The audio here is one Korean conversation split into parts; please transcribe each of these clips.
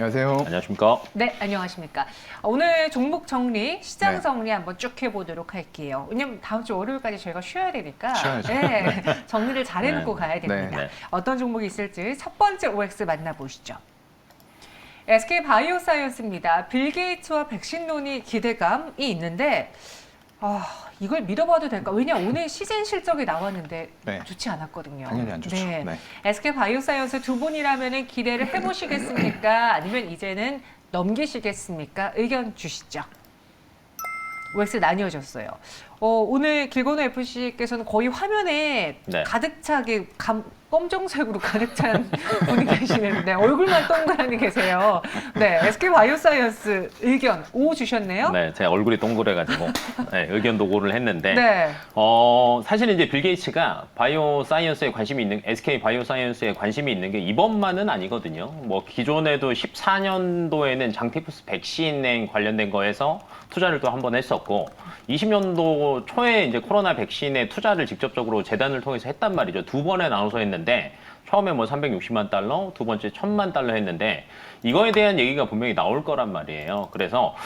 안녕하세요. 안녕하십니까? 네, 안녕하십니까. 오늘 종목 정리, 시장 네. 정리 한번 쭉 해보도록 할게요. 왜냐면 다음 주 월요일까지 저희가 쉬어야 되니까 쉬어야죠. 네, 정리를 잘 해놓고 네. 가야 됩니다. 네. 어떤 종목이 있을지 첫 번째 OX 만나보시죠. SK 바이오사이언스입니다. 빌 게이츠와 백신론이 기대감이 있는데 이걸 믿어봐도 될까? 왜냐 오늘 시즌 실적이 나왔는데 네. 좋지 않았거든요. 당연히 안 좋죠. 네. 네. SK 바이오사이언스 두 분이라면 기대를 해보시겠습니까? 아니면 이제는 넘기시겠습니까? 의견 주시죠. OX 나뉘어졌어요. 오늘 길건우 FC께서는 거의 화면에 네. 가득 차게 검정색으로 가득 찬 분이 계시는데 얼굴만 동그라니 계세요. 네, SK 바이오사이언스 의견 O 주셨네요. 네, 제 얼굴이 동그래가지고 네, 의견 도구를 했는데 네. 사실은 이제 빌 게이츠가 바이오 사이언스에 관심이 있는 SK 바이오 사이언스에 관심이 있는 게 이번만은 아니거든요. 뭐 기존에도 14년도에는 장티푸스 백신에 관련된 거에서 투자를 또 한 번 했었고 20년도 초에 이제 코로나 백신에 투자를 직접적으로 재단을 통해서 했단 말이죠. 두 번에 나눠서 했는데 처음에 뭐 360만 달러, 두 번째 1000만 달러 했는데 이거에 대한 얘기가 분명히 나올 거란 말이에요. 그래서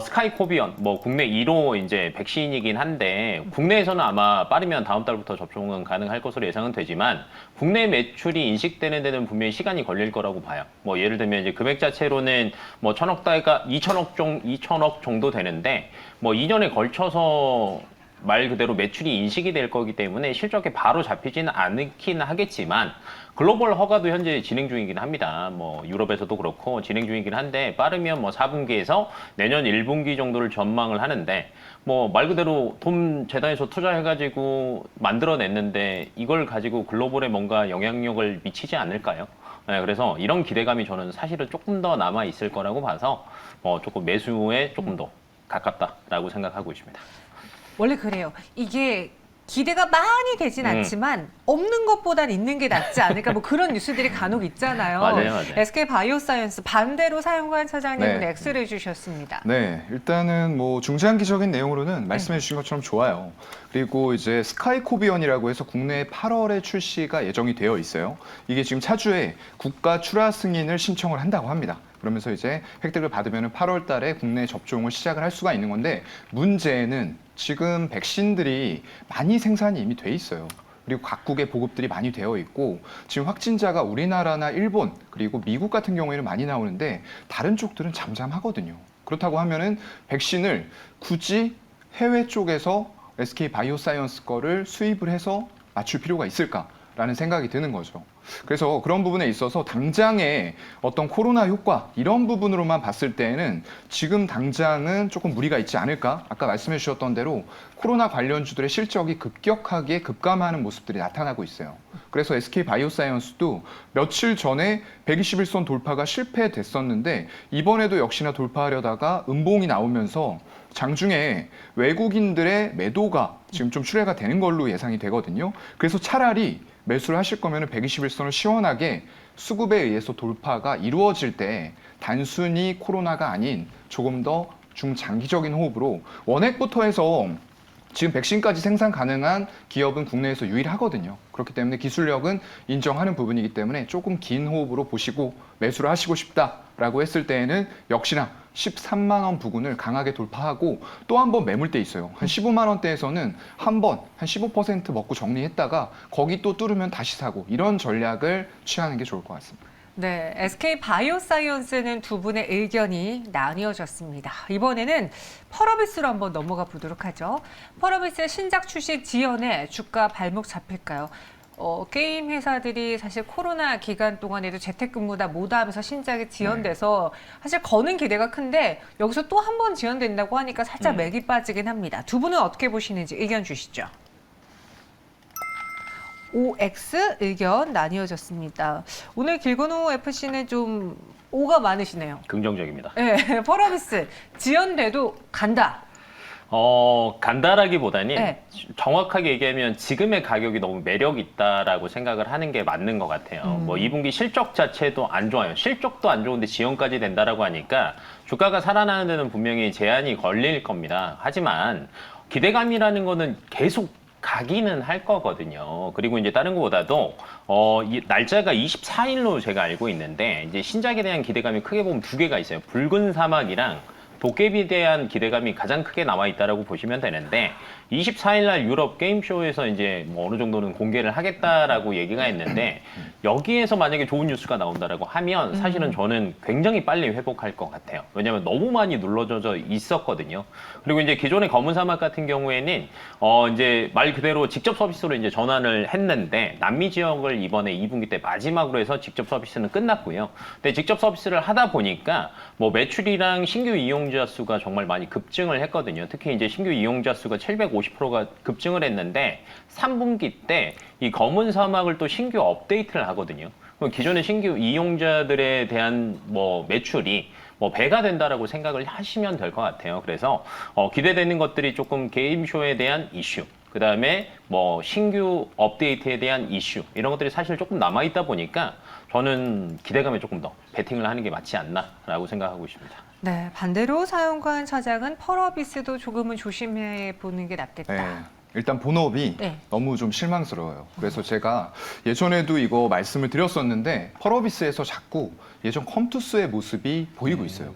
스카이코비언 뭐 국내 1호 이제 백신이긴 한데 국내에서는 아마 빠르면 다음 달부터 접종은 가능할 것으로 예상은 되지만 국내 매출이 인식되는 데는 분명히 시간이 걸릴 거라고 봐요. 뭐 예를 들면 이제 금액 자체로는 뭐 1000억 달가 2천억 정도 되는데 뭐 2년에 걸쳐서 말 그대로 매출이 인식이 될 거기 때문에 실적에 바로 잡히지는 않긴 하겠지만 글로벌 허가도 현재 진행 중이긴 합니다. 뭐 유럽에서도 그렇고 진행 중이긴 한데 빠르면 뭐 4분기에서 내년 1분기 정도를 전망을 하는데 뭐 말 그대로 돈 재단에서 투자해가지고 만들어냈는데 이걸 가지고 글로벌에 뭔가 영향력을 미치지 않을까요? 네, 그래서 이런 기대감이 저는 사실은 조금 더 남아 있을 거라고 봐서 조금 매수에 조금 더 가깝다라고 생각하고 있습니다. 원래 그래요. 이게 기대가 많이 되진 않지만 없는 것보단 있는 게 낫지 않을까 뭐 그런 뉴스들이 간혹 있잖아요. 맞아요. SK 바이오사이언스 반대로 사용관 차장님은 네. X를 해주셨습니다. 네, 일단은 뭐 중장기적인 내용으로는 말씀해 주신 것처럼 좋아요. 그리고 이제 스카이코비언이라고 해서 국내 8월에 출시가 예정이 되어 있어요. 이게 지금 차주에 국가 출하 승인을 신청을 한다고 합니다. 그러면서 이제 획득을 받으면 8월 달에 국내 접종을 시작을 할 수가 있는 건데 문제는 지금 백신들이 많이 생산이 이미 돼 있어요. 그리고 각국의 보급들이 많이 되어 있고 지금 확진자가 우리나라나 일본 그리고 미국 같은 경우에는 많이 나오는데 다른 쪽들은 잠잠하거든요. 그렇다고 하면은 백신을 굳이 해외 쪽에서 SK 바이오사이언스 거를 수입을 해서 맞출 필요가 있을까라는 생각이 드는 거죠. 그래서 그런 부분에 있어서 당장의 어떤 코로나 효과 이런 부분으로만 봤을 때는 지금 당장은 조금 무리가 있지 않을까? 아까 말씀해 주셨던 대로 코로나 관련주들의 실적이 급격하게 급감하는 모습들이 나타나고 있어요. 그래서 SK 바이오사이언스도 며칠 전에 121선 돌파가 실패됐었는데 이번에도 역시나 돌파하려다가 음봉이 나오면서 장중에 외국인들의 매도가 지금 좀 출회가 되는 걸로 예상이 되거든요. 그래서 차라리 매수를 하실 거면 121선을 시원하게 수급에 의해서 돌파가 이루어질 때 단순히 코로나가 아닌 조금 더 중장기적인 호흡으로 원액부터 해서 지금 백신까지 생산 가능한 기업은 국내에서 유일하거든요. 그렇기 때문에 기술력은 인정하는 부분이기 때문에 조금 긴 호흡으로 보시고 매수를 하시고 싶다라고 했을 때에는 역시나 13만 원 부근을 강하게 돌파하고 또 한 번 매물대 있어요. 한 15만 원대에서는 한 번 한 15% 먹고 정리했다가 거기 또 뚫으면 다시 사고 이런 전략을 취하는 게 좋을 것 같습니다. 네, SK 바이오사이언스는 두 분의 의견이 나뉘어졌습니다. 이번에는 펄어비스로 한번 넘어가 보도록 하죠. 펄어비스의 신작 출시 지연에 주가 발목 잡힐까요? 게임 회사들이 사실 코로나 기간 동안에도 재택근무다 뭐다 하면서 신작이 지연돼서 사실 거는 기대가 큰데 여기서 또 한 번 지연된다고 하니까 살짝 맥이 빠지긴 합니다. 두 분은 어떻게 보시는지 의견 주시죠. OX 의견 나뉘어졌습니다. 오늘 길건우 FC는 좀 O가 많으시네요. 긍정적입니다. 네, 펄어비스 지연돼도 간다. 간다라기보다는 네. 정확하게 얘기하면 지금의 가격이 너무 매력 있다라고 생각을 하는 게 맞는 것 같아요. 뭐 2분기 실적 자체도 안 좋아요. 실적도 안 좋은데 지연까지 된다라고 하니까 주가가 살아나는 데는 분명히 제한이 걸릴 겁니다. 하지만 기대감이라는 거는 계속 가기는 할 거거든요. 그리고 이제 다른 것보다도 이 날짜가 24일로 제가 알고 있는데 이제 신작에 대한 기대감이 크게 보면 두 개가 있어요. 붉은 사막이랑 도깨비에 대한 기대감이 가장 크게 남아 있다라고 보시면 되는데 24일 날 유럽 게임쇼에서 이제 뭐 어느 정도는 공개를 하겠다라고 얘기가 있는데 여기에서 만약에 좋은 뉴스가 나온다라고 하면 사실은 저는 굉장히 빨리 회복할 것 같아요. 왜냐하면 너무 많이 눌러져 있었거든요. 그리고 이제 기존의 검은 사막 같은 경우에는 이제 말 그대로 직접 서비스로 이제 전환을 했는데 남미 지역을 이번에 2분기 때 마지막으로 해서 직접 서비스는 끝났고요. 근데 직접 서비스를 하다 보니까 뭐 매출이랑 신규 이용자 수가 정말 많이 급증을 했거든요. 특히 이제 신규 이용자 수가 750%가 급증을 했는데 3분기 때 이 검은 사막을 또 신규 업데이트를 하거든요. 그럼 기존의 신규 이용자들에 대한 뭐 매출이 뭐 배가 된다라고 생각을 하시면 될 것 같아요. 그래서 기대되는 것들이 조금 게임쇼에 대한 이슈, 그 다음에 뭐 신규 업데이트에 대한 이슈 이런 것들이 사실 조금 남아 있다 보니까 저는 기대감에 조금 더 베팅을 하는 게 맞지 않나라고 생각하고 있습니다. 네, 반대로 사연관 차장은 펄어비스도 조금은 조심해 보는 게 낫겠다. 네. 일단 본업이 네. 너무 좀 실망스러워요. 그래서 제가 예전에도 이거 말씀을 드렸었는데 펄어비스에서 자꾸 예전 컴투스의 모습이 보이고 있어요.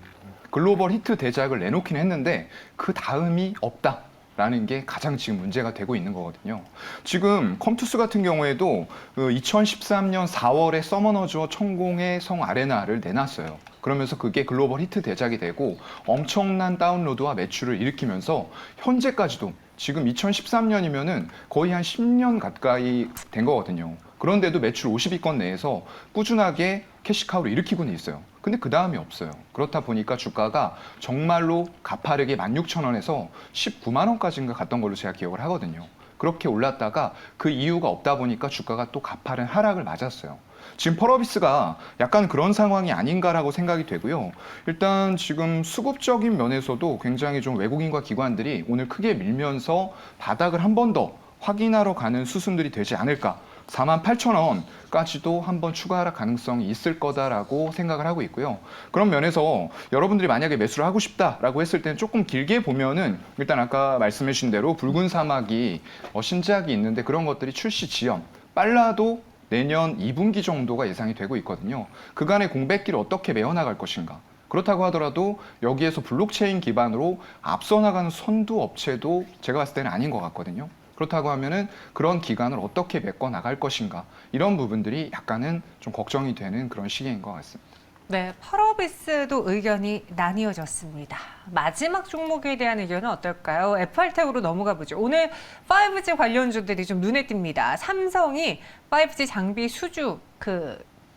글로벌 히트 대작을 내놓긴 했는데 그 다음이 없다. 라는 게 가장 지금 문제가 되고 있는 거거든요. 지금 컴투스 같은 경우에도 2013년 4월에 서머너즈와 천공의 성 아레나를 내놨어요. 그러면서 그게 글로벌 히트 대작이 되고 엄청난 다운로드와 매출을 일으키면서 현재까지도 지금 2013년이면은 거의 한 10년 가까이 된 거거든요. 그런데도 매출 50위권 내에서 꾸준하게 캐시카우를 일으키고는 있어요. 근데 그 다음이 없어요. 그렇다 보니까 주가가 정말로 가파르게 16,000원에서 19만 원까지인가 갔던 걸로 제가 기억을 하거든요. 그렇게 올랐다가 그 이유가 없다 보니까 주가가 또 가파른 하락을 맞았어요. 지금 펄어비스가 약간 그런 상황이 아닌가라고 생각이 되고요. 일단 지금 수급적인 면에서도 굉장히 좀 외국인과 기관들이 오늘 크게 밀면서 바닥을 한 번 더 확인하러 가는 수순들이 되지 않을까. 48,000원까지도 한번 추가 하락 가능성이 있을 거다라고 생각을 하고 있고요. 그런 면에서 여러분들이 만약에 매수를 하고 싶다라고 했을 때는 조금 길게 보면은 일단 아까 말씀해 주신 대로 붉은 사막이 신작이 있는데 그런 것들이 출시 지연 빨라도 내년 2분기 정도가 예상이 되고 있거든요. 그간의 공백기를 어떻게 메워나갈 것인가. 그렇다고 하더라도 여기에서 블록체인 기반으로 앞서 나가는 선두 업체도 제가 봤을 때는 아닌 것 같거든요. 그렇다고 하면은 그런 기간을 어떻게 메꿔 나갈 것인가 이런 부분들이 약간은 좀 걱정이 되는 그런 시기인 것 같습니다. 네, 펄어비스도 의견이 나뉘어졌습니다. 마지막 종목에 대한 의견은 어떨까요? FR텍으로 넘어가 보죠. 오늘 5G 관련주들이 좀 눈에 띕니다. 삼성이 5G 장비 수주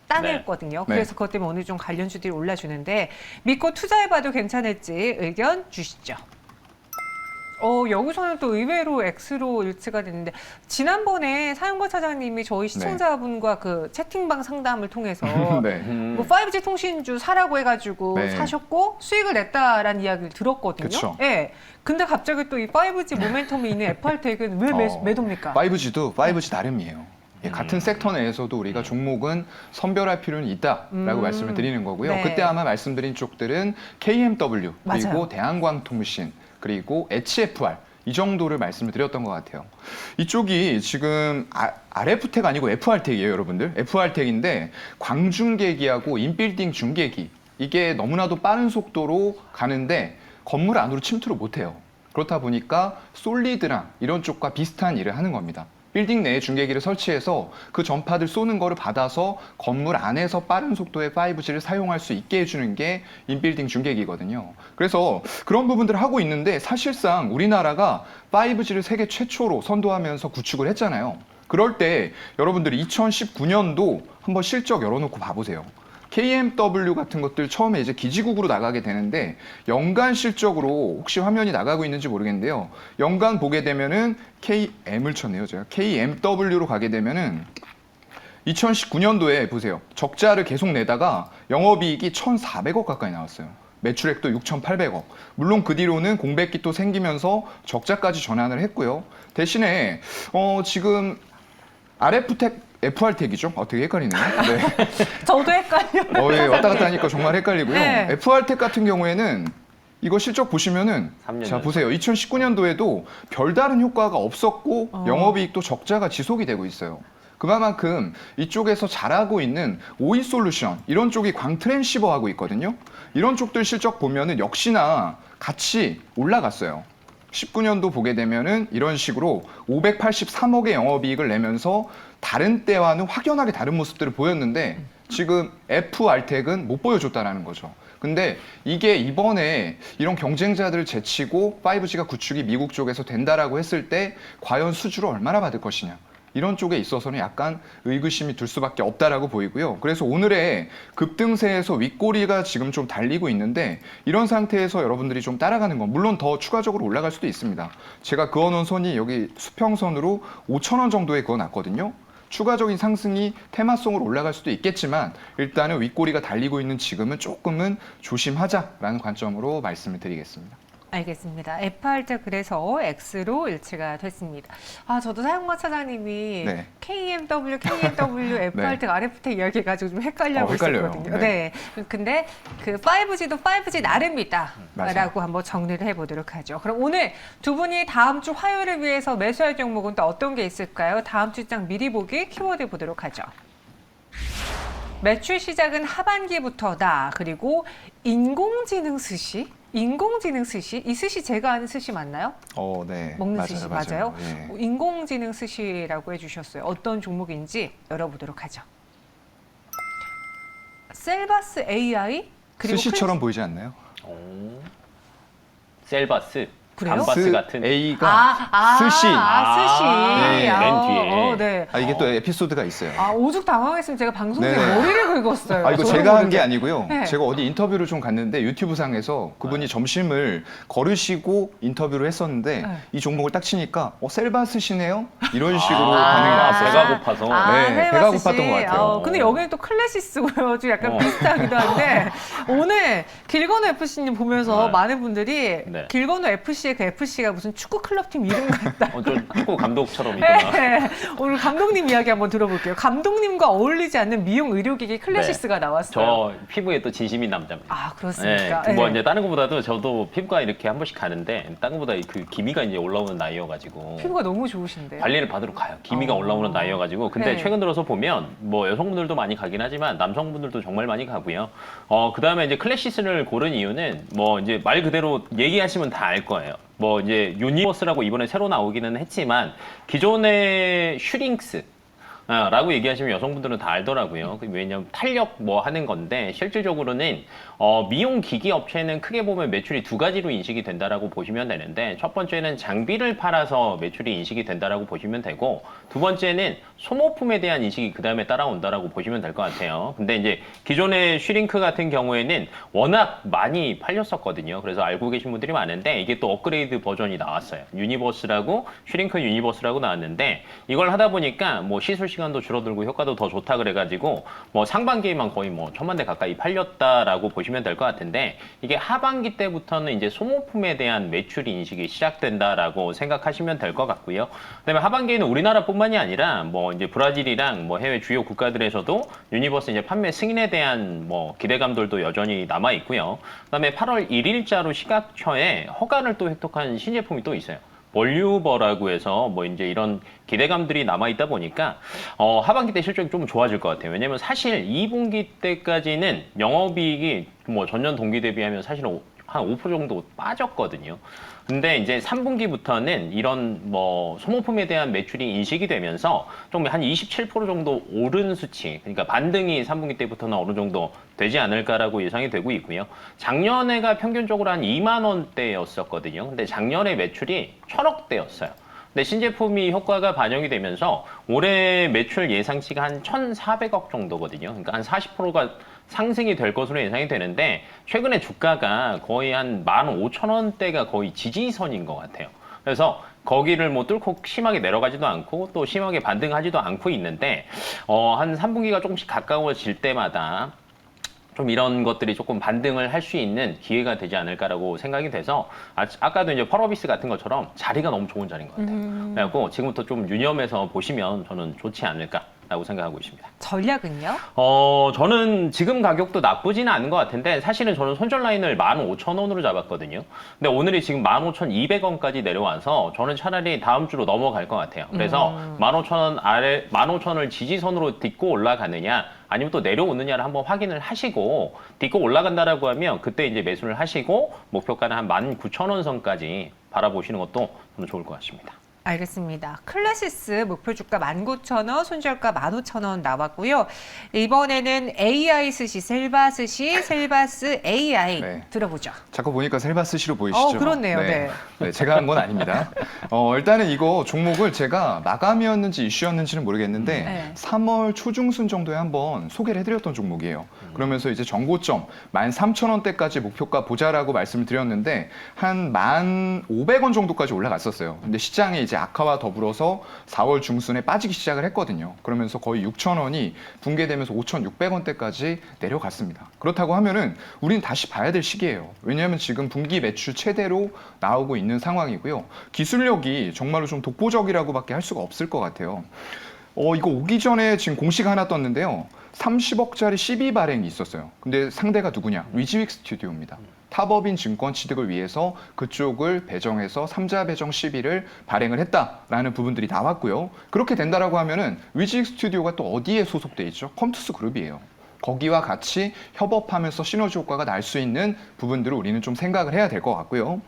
따냈거든요. 네. 그래서 그것 때문에 오늘 좀 관련주들이 올라주는데 믿고 투자해봐도 괜찮을지 의견 주시죠. 여기서는 또 의외로 X로 일치가 됐는데 지난번에 사연과 차장님이 저희 시청자분과 그 채팅방 상담을 통해서 네. 뭐 5G 통신주 사라고 해가지고 네. 사셨고 수익을 냈다라는 이야기를 들었거든요. 그쵸. 예. 근데 갑자기 또 이 5G 모멘텀이 있는 FR텍은 왜 매도입니까? 5G도 5G 나름이에요. 예, 같은 섹터 내에서도 우리가 종목은 선별할 필요는 있다라고 말씀을 드리는 거고요. 네. 그때 아마 말씀드린 쪽들은 KMW 그리고 맞아요. 대한광통신 그리고 HFR 이 정도를 말씀을 드렸던 것 같아요. 이쪽이 지금 RF텍 아니고 FR텍이에요, 여러분들. FR텍인데 광중계기하고 인빌딩 중계기 이게 너무나도 빠른 속도로 가는데 건물 안으로 침투를 못해요. 그렇다 보니까 솔리드랑 이런 쪽과 비슷한 일을 하는 겁니다. 빌딩 내에 중계기를 설치해서 그 전파들 쏘는 거를 받아서 건물 안에서 빠른 속도의 5G를 사용할 수 있게 해주는 게 인빌딩 중계기거든요. 그래서 그런 부분들을 하고 있는데 사실상 우리나라가 5G를 세계 최초로 선도하면서 구축을 했잖아요. 그럴 때 여러분들이 2019년도 한번 실적 열어놓고 봐보세요. KMW 같은 것들 처음에 이제 기지국으로 나가게 되는데 연간 실적으로 혹시 화면이 나가고 있는지 모르겠는데요. 연간 보게 되면은 KM을 쳤네요, 제가. KMW로 가게 되면은 2019년도에 보세요. 적자를 계속 내다가 영업이익이 1,400억 가까이 나왔어요. 매출액도 6,800억. 물론 그 뒤로는 공백기 또 생기면서 적자까지 전환을 했고요. 대신에 지금 RF텍 FR텍이죠? 되게 헷갈리네요. 네. 저도 헷갈려요. 예, 왔다 갔다 하니까 정말 헷갈리고요. 네. FR텍 같은 경우에는 이거 실적 보시면은 3년 자 전. 보세요. 2019년도에도 별다른 효과가 없었고 영업이익도 적자가 지속이 되고 있어요. 그만큼 이쪽에서 잘하고 있는 오이 솔루션 이런 쪽이 광트랜시버 하고 있거든요. 이런 쪽들 실적 보면은 역시나 같이 올라갔어요. 19년도 보게 되면은 이런 식으로 583억의 영업이익을 내면서 다른 때와는 확연하게 다른 모습들을 보였는데 지금 FR텍은 못 보여줬다라는 거죠. 근데 이게 이번에 이런 경쟁자들을 제치고 5G가 구축이 미국 쪽에서 된다라고 했을 때 과연 수주를 얼마나 받을 것이냐. 이런 쪽에 있어서는 약간 의구심이 들 수밖에 없다라고 보이고요. 그래서 오늘의 급등세에서 윗꼬리가 지금 좀 달리고 있는데 이런 상태에서 여러분들이 좀 따라가는 건 물론 더 추가적으로 올라갈 수도 있습니다. 제가 그어놓은 선이 여기 수평선으로 5,000원 정도에 그어놨거든요. 추가적인 상승이 테마성으로 올라갈 수도 있겠지만 일단은 윗꼬리가 달리고 있는 지금은 조금은 조심하자라는 관점으로 말씀을 드리겠습니다. 알겠습니다. FR텍 그래서 X로 일치가 됐습니다. 아, 저도 사용자 차장님이 네. KMW, FR텍, RF텍 이야기해가지고 좀 헷갈려하고 헷갈려요. 있었거든요. 네. 네. 근데 그 5G도 5G 나름이다. 맞아요. 라고 한번 정리를 해보도록 하죠. 그럼 오늘 두 분이 다음 주 화요일을 위해서 매수할 종목은 또 어떤 게 있을까요? 다음 주 장 미리 보기 키워드 보도록 하죠. 매출 시작은 하반기부터다. 그리고 인공지능 스시? 인공지능 스시? 이 스시 제가 아는 스시 맞나요? 네. 먹는 스시 맞아요? 예. 인공지능 스시라고 해주셨어요. 어떤 종목인지 열어보도록 하죠. 셀바스 AI? 그리고 스시처럼 보이지 않나요? 오. 셀바스. 그래요? 감바스 같은. A가 스시. 스시. 네, 맨 뒤에. 네. 이게 또 에피소드가 있어요. 오죽 당황했으면 제가 방송국에 네네. 머리를 긁었어요. 이거 저도 제가 한 모르게. 게 아니고요. 네. 제가 어디 인터뷰를 좀 갔는데 유튜브 상에서 그분이 점심을 거르시고 인터뷰를 했었는데 네. 이 종목을 딱 치니까 셀바스시네요? 이런 식으로 반응이 나왔어요. 배가 고파서. 네, 배가 셀바스 고팠던 씨. 것 같아요. 근데 여기는 또 클래시스고요. 좀 약간 비슷하기도 한데 오늘 길건우 FC님 보면서 네. 많은 분들이 네. 길건우 FC의 그 FC가 무슨 축구 클럽팀 이름 같다. 좀 축구 감독처럼 있구나. 네. 오늘 감독님 이야기 한번 들어볼게요. 감독님과 어울리지 않는 미용 의료기기 클래시스가 나왔어요. 저 피부에 또 진심인 남자입니다. 아, 그렇습니까? 네, 뭐 네. 이제 다른 것보다도 저도 피부과 이렇게 한 번씩 가는데 다른 것보다 그 기미가 이제 올라오는 나이여가지고 피부가 너무 좋으신데. 관리를 받으러 가요. 기미가 올라오는 나이여가지고 근데 네. 최근 들어서 보면 뭐 여성분들도 많이 가긴 하지만 남성분들도 정말 많이 가고요. 그 다음에 이제 클래시스를 고른 이유는 뭐 이제 말 그대로 얘기하시면 다 알 거예요. 뭐 이제 유니버스라고 이번에 새로 나오기는 했지만 기존의 슈링스 라고 얘기하시면 여성분들은 다 알더라고요. 왜냐하면 탄력 뭐 하는 건데 실질적으로는 미용 기기 업체는 크게 보면 매출이 두 가지로 인식이 된다라고 보시면 되는데 첫 번째는 장비를 팔아서 매출이 인식이 된다라고 보시면 되고 두 번째는 소모품에 대한 인식이 그 다음에 따라온다라고 보시면 될 것 같아요. 근데 이제 기존의 슈링크 같은 경우에는 워낙 많이 팔렸었거든요. 그래서 알고 계신 분들이 많은데 이게 또 업그레이드 버전이 나왔어요. 유니버스라고 슈링크 유니버스라고 나왔는데 이걸 하다 보니까 뭐 시술 시간도 줄어들고 효과도 더 좋다 그래가지고 뭐 상반기에만 거의 뭐 1,000만 대 가까이 팔렸다라고 보시면 될 것 같은데 이게 하반기 때부터는 이제 소모품에 대한 매출 인식이 시작된다라고 생각하시면 될 것 같고요. 그다음에 하반기에는 우리나라뿐만이 아니라 뭐 이제 브라질이랑 뭐 해외 주요 국가들에서도 유니버스 이제 판매 승인에 대한 뭐 기대감들도 여전히 남아 있고요. 그다음에 8월 1일자로 시각처에 허가를 또 획득한 신제품이 또 있어요. 볼류버라고 해서 뭐 이제 이런 기대감들이 남아 있다 보니까 하반기 때 실적이 좀 좋아질 것 같아요. 왜냐면 사실 2분기 때까지는 영업이익이 뭐 전년 동기 대비하면 사실 한 5% 정도 빠졌거든요. 근데 이제 3분기부터는 이런 뭐 소모품에 대한 매출이 인식이 되면서 좀 한 27% 정도 오른 수치, 그러니까 반등이 3분기 때부터는 어느 정도 되지 않을까라고 예상이 되고 있고요. 작년에가 평균적으로 한 2만 원대였었거든요. 근데 작년에 매출이 1,000억대였어요. 근데 신제품이 효과가 반영이 되면서 올해 매출 예상치가 한 1,400억 정도거든요. 그러니까 한 40%가 상승이 될 것으로 예상이 되는데 최근에 주가가 거의 한 15,000원대가 거의 지지선인 것 같아요. 그래서 거기를 뭐 뚫고 심하게 내려가지도 않고 또 심하게 반등하지도 않고 있는데 한 3분기가 조금씩 가까워질 때마다 좀 이런 것들이 조금 반등을 할 수 있는 기회가 되지 않을까라고 생각이 돼서 아까도 이제 펄어비스 같은 것처럼 자리가 너무 좋은 자리인 것 같아요. 그래갖고 지금부터 좀 유념해서 보시면 저는 좋지 않을까 라고 생각하고 있습니다. 전략은요? 저는 지금 가격도 나쁘지는 않은 것 같은데 사실은 저는 손절 라인을 15,000원으로 잡았거든요. 근데 오늘이 지금 15,200원까지 내려와서 저는 차라리 다음 주로 넘어갈 것 같아요. 그래서 15,000원 아래 15,000원을 지지선으로 딛고 올라가느냐 아니면 또 내려오느냐를 한번 확인을 하시고 딛고 올라간다라고 하면 그때 이제 매수를 하시고 목표가는 한 19,000원 선까지 바라보시는 것도 저는 좋을 것 같습니다. 알겠습니다. 클래시스 목표 주가 19,000원, 손절가 15,000원 나왔고요. 이번에는 AI 스시, 셀바 스시, 셀바스 AI 네. 들어보죠. 자꾸 보니까 셀바스시로 보이시죠? 그렇네요. 네. 네, 제가 한 건 아닙니다. 일단은 이거 종목을 제가 마감이었는지 이슈였는지는 모르겠는데 네. 3월 초중순 정도에 한번 소개를 해드렸던 종목이에요. 그러면서 이제 정고점 13,000원대까지 목표가 보자라고 말씀을 드렸는데 한 1,500원 정도까지 올라갔었어요. 근데 시장에 이제 악화와 더불어서 4월 중순에 빠지기 시작을 했거든요. 그러면서 거의 6,000원이 붕괴되면서 5,600원대까지 내려갔습니다. 그렇다고 하면은 우린 다시 봐야 될 시기예요. 왜냐하면 지금 분기 매출 최대로 나오고 있는 상황이고요. 기술력이 정말로 좀 독보적이라고밖에 할 수가 없을 것 같아요. 이거 오기 전에 지금 공시가 하나 떴는데요. 30억짜리 12 발행이 있었어요. 근데 상대가 누구냐? 위즈윅 스튜디오입니다. 탑업인 증권 취득을 위해서 그쪽을 배정해서 3자 배정 시비를 발행을 했다라는 부분들이 나왔고요. 그렇게 된다라고 하면은 위즈윅 스튜디오가 또 어디에 소속돼 있죠? 컴투스 그룹이에요. 거기와 같이 협업하면서 시너지 효과가 날 수 있는 부분들을 우리는 좀 생각을 해야 될 것 같고요.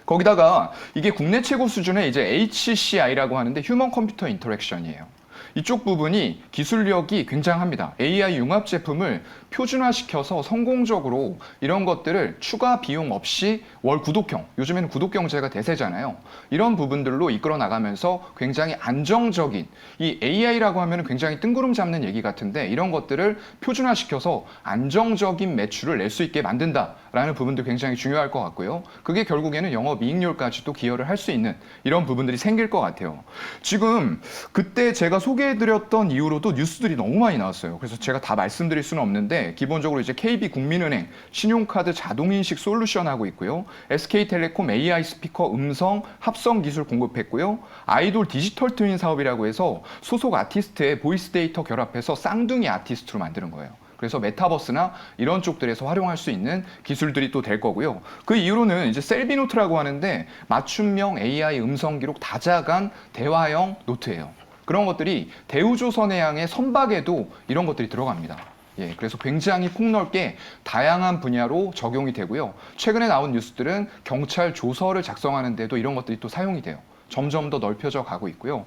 거기다가 이게 국내 최고 수준의 이제 HCI라고 하는데 휴먼 컴퓨터 인터랙션이에요. 이쪽 부분이 기술력이 굉장합니다. AI 융합 제품을 표준화시켜서 성공적으로 이런 것들을 추가 비용 없이 월 구독형, 요즘에는 구독경제가 대세잖아요. 이런 부분들로 이끌어 나가면서 굉장히 안정적인, 이 AI라고 하면 굉장히 뜬구름 잡는 얘기 같은데 이런 것들을 표준화시켜서 안정적인 매출을 낼 수 있게 만든다라는 부분도 굉장히 중요할 것 같고요. 그게 결국에는 영업이익률까지도 기여를 할 수 있는 이런 부분들이 생길 것 같아요. 지금 그때 제가 소개해드렸던 이후로도 뉴스들이 너무 많이 나왔어요. 그래서 제가 다 말씀드릴 수는 없는데 기본적으로 이제 KB국민은행 신용카드 자동인식 솔루션 하고 있고요. SK텔레콤 AI 스피커 음성 합성 기술 공급했고요. 아이돌 디지털 트윈 사업이라고 해서 소속 아티스트의 보이스 데이터 결합해서 쌍둥이 아티스트로 만드는 거예요. 그래서 메타버스나 이런 쪽들에서 활용할 수 있는 기술들이 또 될 거고요. 그 이후로는 이제 셀비노트라고 하는데 맞춤형 AI 음성 기록 다자간 대화형 노트예요. 그런 것들이 대우조선해양의 선박에도 이런 것들이 들어갑니다. 예, 그래서 굉장히 폭넓게 다양한 분야로 적용이 되고요. 최근에 나온 뉴스들은 경찰 조서를 작성하는 데도 이런 것들이 또 사용이 돼요. 점점 더 넓혀져 가고 있고요.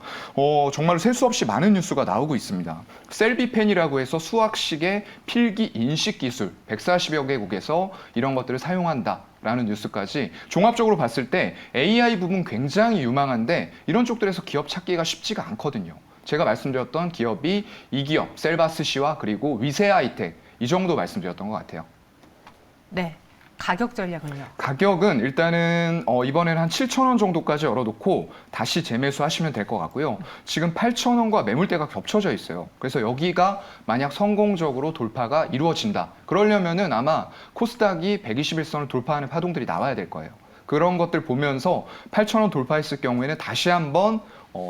정말 셀 수 없이 많은 뉴스가 나오고 있습니다. 셀비펜이라고 해서 수학식의 필기 인식 기술 140여 개국에서 이런 것들을 사용한다라는 뉴스까지 종합적으로 봤을 때 AI 부분 굉장히 유망한데 이런 쪽들에서 기업 찾기가 쉽지가 않거든요. 제가 말씀드렸던 기업이 이 기업, 셀바스시와 그리고 위세아이텍 이 정도 말씀드렸던 것 같아요. 네. 가격 전략은요? 가격은 일단은 이번에는 한 7,000원 정도까지 열어놓고 다시 재매수하시면 될 것 같고요. 지금 8,000원과 매물대가 겹쳐져 있어요. 그래서 여기가 만약 성공적으로 돌파가 이루어진다. 그러려면은 아마 코스닥이 121선을 돌파하는 파동들이 나와야 될 거예요. 그런 것들 보면서 8,000원 돌파했을 경우에는 다시 한번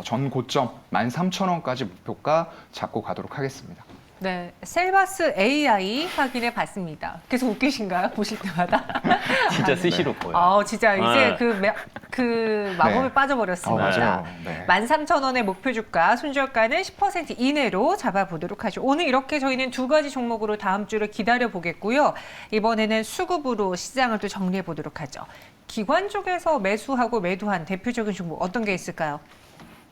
전 고점 13,000원까지 목표가 잡고 가도록 하겠습니다. 네, 셀바스 AI 확인해 봤습니다. 계속 웃기신가요? 보실 때마다? 진짜 스시로 보여요. 진짜 이제 그 마법에 네. 빠져버렸습니다. 맞아요. 네. 13,000원의 목표 주가, 손절가는 10% 이내로 잡아보도록 하죠. 오늘 이렇게 저희는 두 가지 종목으로 다음 주를 기다려 보겠고요. 이번에는 수급으로 시장을 또 정리해 보도록 하죠. 기관 쪽에서 매수하고 매도한 대표적인 종목 어떤 게 있을까요?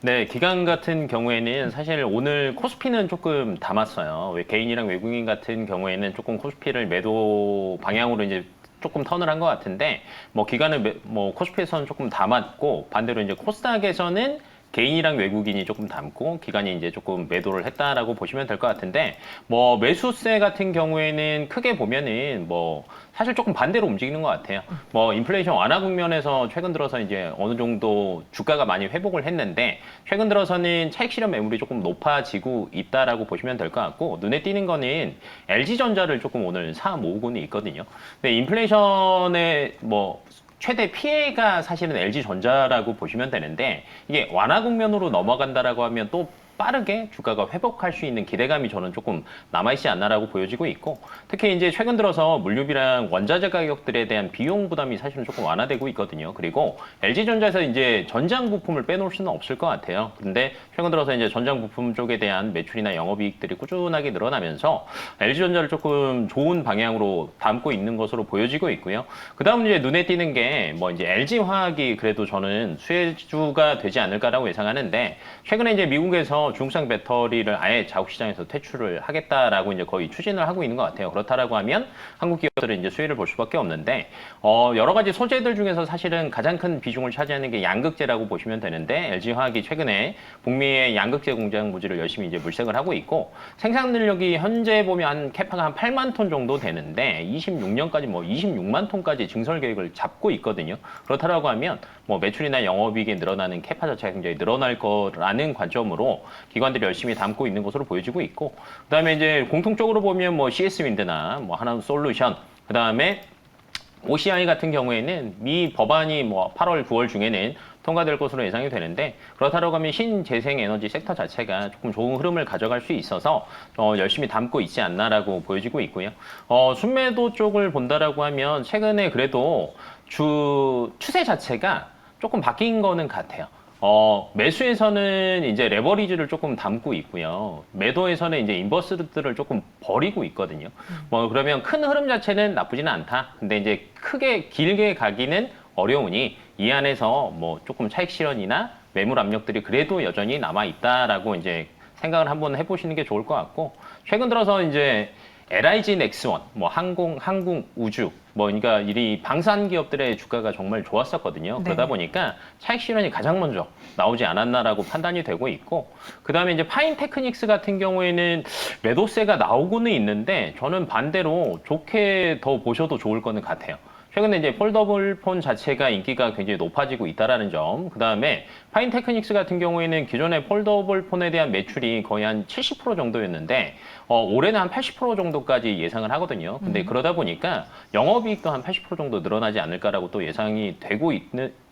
네, 기관 같은 경우에는 사실 오늘 코스피는 조금 담았어요. 개인이랑 외국인 같은 경우에는 조금 코스피를 매도 방향으로 이제 조금 턴을 한 것 같은데, 뭐 기관을 코스피에서는 조금 담았고, 반대로 이제 코스닥에서는 개인이랑 외국인이 조금 담고 기관이 이제 조금 매도를 했다라고 보시면 될 것 같은데, 뭐 매수세 같은 경우에는 크게 보면은 뭐 사실 조금 반대로 움직이는 것 같아요. 뭐 인플레이션 완화 국면에서 최근 들어서 이제 어느 정도 주가가 많이 회복을 했는데, 최근 들어서는 차익 실현 매물이 조금 높아지고 있다라고 보시면 될 것 같고, 눈에 띄는 거는 LG전자를 조금 오늘 사 모으고는 있거든요. 근데 인플레이션에 뭐 최대 피해가 사실은 LG전자라고 보시면 되는데, 이게 완화 국면으로 넘어간다라고 하면 또 빠르게 주가가 회복할 수 있는 기대감이 저는 조금 남아있지 않나라고 보여지고 있고, 특히 이제 최근 들어서 물류비랑 원자재 가격들에 대한 비용 부담이 사실은 조금 완화되고 있거든요. 그리고 LG전자에서 이제 전장 부품을 빼놓을 수는 없을 것 같아요. 근데 최근 들어서 이제 전장 부품 쪽에 대한 매출이나 영업이익들이 꾸준하게 늘어나면서 LG전자를 조금 좋은 방향으로 담고 있는 것으로 보여지고 있고요. 그 다음 이제 눈에 띄는 게 뭐 이제 LG화학이 그래도 저는 수혜주가 되지 않을까라고 예상하는데, 최근에 이제 미국에서 중국산 배터리를 아예 자국 시장에서 퇴출을 하겠다라고 이제 거의 추진을 하고 있는 것 같아요. 그렇다라고 하면 한국 기업들은 이제 수혜를 볼 수밖에 없는데, 여러 가지 소재들 중에서 사실은 가장 큰 비중을 차지하는 게 양극재라고 보시면 되는데, LG화학이 최근에 북미의 양극재 공장 부지를 열심히 이제 물색을 하고 있고, 생산 능력이 현재 보면 한 캐파가 한 8만 톤 정도 되는데 26년까지 뭐 26만 톤까지 증설 계획을 잡고 있거든요. 그렇다라고 하면 뭐 매출이나 영업이익이 늘어나는 캐파 자체가 굉장히 늘어날 거라는 관점으로 기관들이 열심히 담고 있는 것으로 보여지고 있고, 그다음에 이제 공통적으로 보면 뭐 CS 윈드나 뭐 하나솔루션, 그다음에 OCI 같은 경우에는 미 법안이 뭐 8월, 9월 중에는 통과될 것으로 예상이 되는데, 그렇다고 하면 신재생에너지 섹터 자체가 조금 좋은 흐름을 가져갈 수 있어서 열심히 담고 있지 않나라고 보여지고 있고요. 순매도 쪽을 본다라고 하면 최근에 그래도 추세 자체가 조금 바뀐 거는 같아요. 매수에서는 이제 레버리지를 조금 담고 있고요. 매도에서는 이제 인버스들을 조금 버리고 있거든요. 뭐 그러면 큰 흐름 자체는 나쁘지는 않다. 근데 이제 크게 길게 가기는 어려우니 이 안에서 뭐 조금 차익 실현이나 매물 압력들이 그래도 여전히 남아 있다라고 이제 생각을 한번 해보시는 게 좋을 것 같고, 최근 들어서 이제 LIG 넥스원, 뭐 항공, 우주, 뭐 그러니까 이 방산 기업들의 주가가 정말 좋았었거든요. 네. 그러다 보니까 차익 실현이 가장 먼저 나오지 않았나라고 판단이 되고 있고, 그다음에 이제 파인테크닉스 같은 경우에는 매도세가 나오고는 있는데 저는 반대로 좋게 더 보셔도 좋을 거는 같아요. 최근에 이제 폴더블 폰 자체가 인기가 굉장히 높아지고 있다라는 점, 그 다음에 파인테크닉스 같은 경우에는 기존의 폴더블 폰에 대한 매출이 거의 한 70% 정도였는데 올해는 한 80% 정도까지 예상을 하거든요. 근데 그러다 보니까 영업이익도 한 80% 정도 늘어나지 않을까라고 또 예상이 되고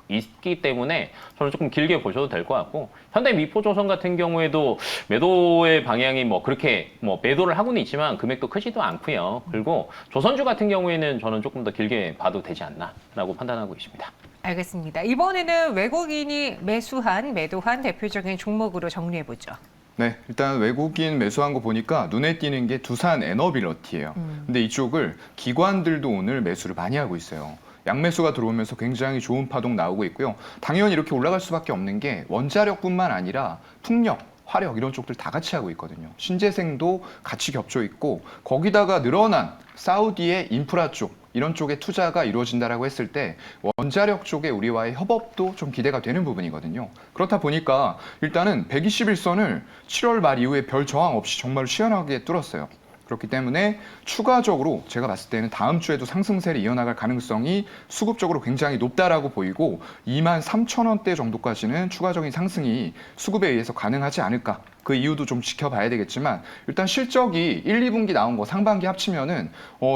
있기 때문에 저는 조금 길게 보셔도 될 것 같고, 현대 미포조선 같은 경우에도 매도의 방향이 뭐 그렇게 뭐 매도를 하고는 있지만 금액도 크지도 않고요. 그리고 조선주 같은 경우에는 저는 조금 더 길게 봐도 되지 않나라고 판단하고 있습니다. 알겠습니다. 이번에는 외국인이 매도한 대표적인 종목으로 정리해보죠. 네, 일단 외국인 매수한 거 보니까 눈에 띄는 게 두산 에너빌러티예요. 근데 이쪽을 기관들도 오늘 매수를 많이 하고 있어요. 양매수가 들어오면서 굉장히 좋은 파동 나오고 있고요. 당연히 이렇게 올라갈 수밖에 없는 게 원자력뿐만 아니라 풍력, 화력 이런 쪽들 다 같이 하고 있거든요. 신재생도 같이 겹쳐 있고, 거기다가 늘어난 사우디의 인프라 쪽 이런 쪽에 투자가 이루어진다라고 했을 때 원자력 쪽에 우리와의 협업도 좀 기대가 되는 부분이거든요. 그렇다 보니까 일단은 121선을 7월 말 이후에 별 저항 없이 정말 시원하게 뚫었어요. 그렇기 때문에 추가적으로 제가 봤을 때는 다음 주에도 상승세를 이어나갈 가능성이 수급적으로 굉장히 높다라고 보이고, 23,000원대 정도까지는 추가적인 상승이 수급에 의해서 가능하지 않을까. 그 이유도 좀 지켜봐야 되겠지만, 일단 실적이 1, 2분기 나온 거 상반기 합치면은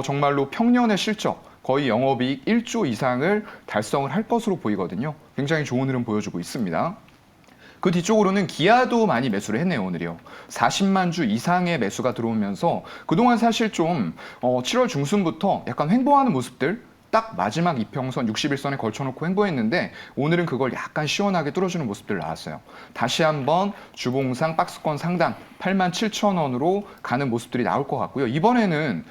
정말로 평년의 실적 거의 영업이익 1조 이상을 달성을 할 것으로 보이거든요. 굉장히 좋은 흐름 보여주고 있습니다. 그 뒤쪽으로는 기아도 많이 매수를 했네요, 오늘이요. 40만 주 이상의 매수가 들어오면서 그동안 사실 좀 7월 중순부터 약간 횡보하는 모습들, 딱 마지막 이평선 61선에 걸쳐놓고 횡보했는데 오늘은 그걸 약간 시원하게 뚫어주는 모습들 나왔어요. 다시 한번 주봉상 박스권 상단 87,000원으로 가는 모습들이 나올 것 같고요. 이번에는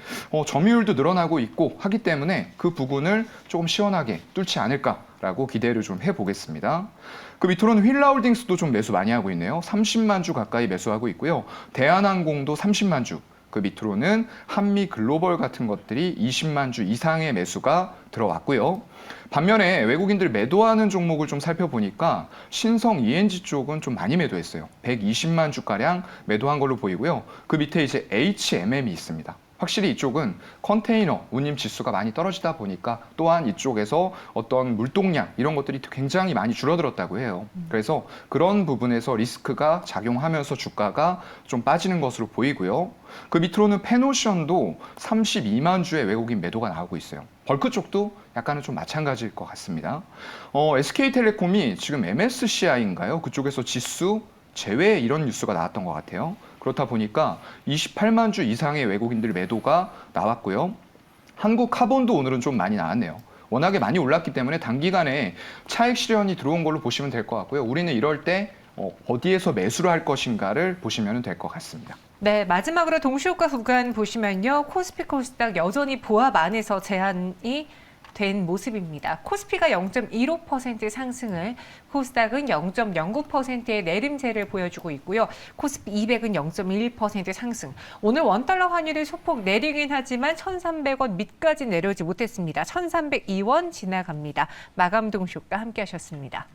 점유율도 늘어나고 있고 하기 때문에 그 부분을 조금 시원하게 뚫지 않을까라고 기대를 좀 해보겠습니다. 그 밑으로는 휠라홀딩스도 좀 매수 많이 하고 있네요. 30만 주 가까이 매수하고 있고요. 대한항공도 30만 주. 그 밑으로는 한미글로벌 같은 것들이 20만 주 이상의 매수가 들어왔고요. 반면에 외국인들 매도하는 종목을 좀 살펴보니까 신성 ENG 쪽은 좀 많이 매도했어요. 120만 주가량 매도한 걸로 보이고요. 그 밑에 이제 HMM이 있습니다. 확실히 이쪽은 컨테이너 운임 지수가 많이 떨어지다 보니까 또한 이쪽에서 어떤 물동량 이런 것들이 굉장히 많이 줄어들었다고 해요. 그래서 그런 부분에서 리스크가 작용하면서 주가가 좀 빠지는 것으로 보이고요. 그 밑으로는 페노션도 32만 주의 외국인 매도가 나오고 있어요. 벌크 쪽도 약간은 좀 마찬가지일 것 같습니다. SK텔레콤이 지금 MSCI인가요? 그쪽에서 지수 제외 이런 뉴스가 나왔던 것 같아요. 그렇다 보니까 28만 주 이상의 외국인들 매도가 나왔고요. 한국 카본도 오늘은 좀 많이 나왔네요. 워낙에 많이 올랐기 때문에 단기간에 차익 실현이 들어온 걸로 보시면 될 것 같고요. 우리는 이럴 때 어디에서 매수를 할 것인가를 보시면 될 것 같습니다. 네, 마지막으로 동시효과 구간 보시면요. 코스피 코스닥 여전히 보합 안에서 제한이 된 모습입니다. 코스피가 0.15% 상승을, 코스닥은 0.09%의 내림세를 보여주고 있고요. 코스피 200은 0.1% 상승. 오늘 원달러 환율이 소폭 내리긴 하지만 1,300원 밑까지 내려오지 못했습니다. 1,302원 지나갑니다. 마감 동시효과 함께 하셨습니다.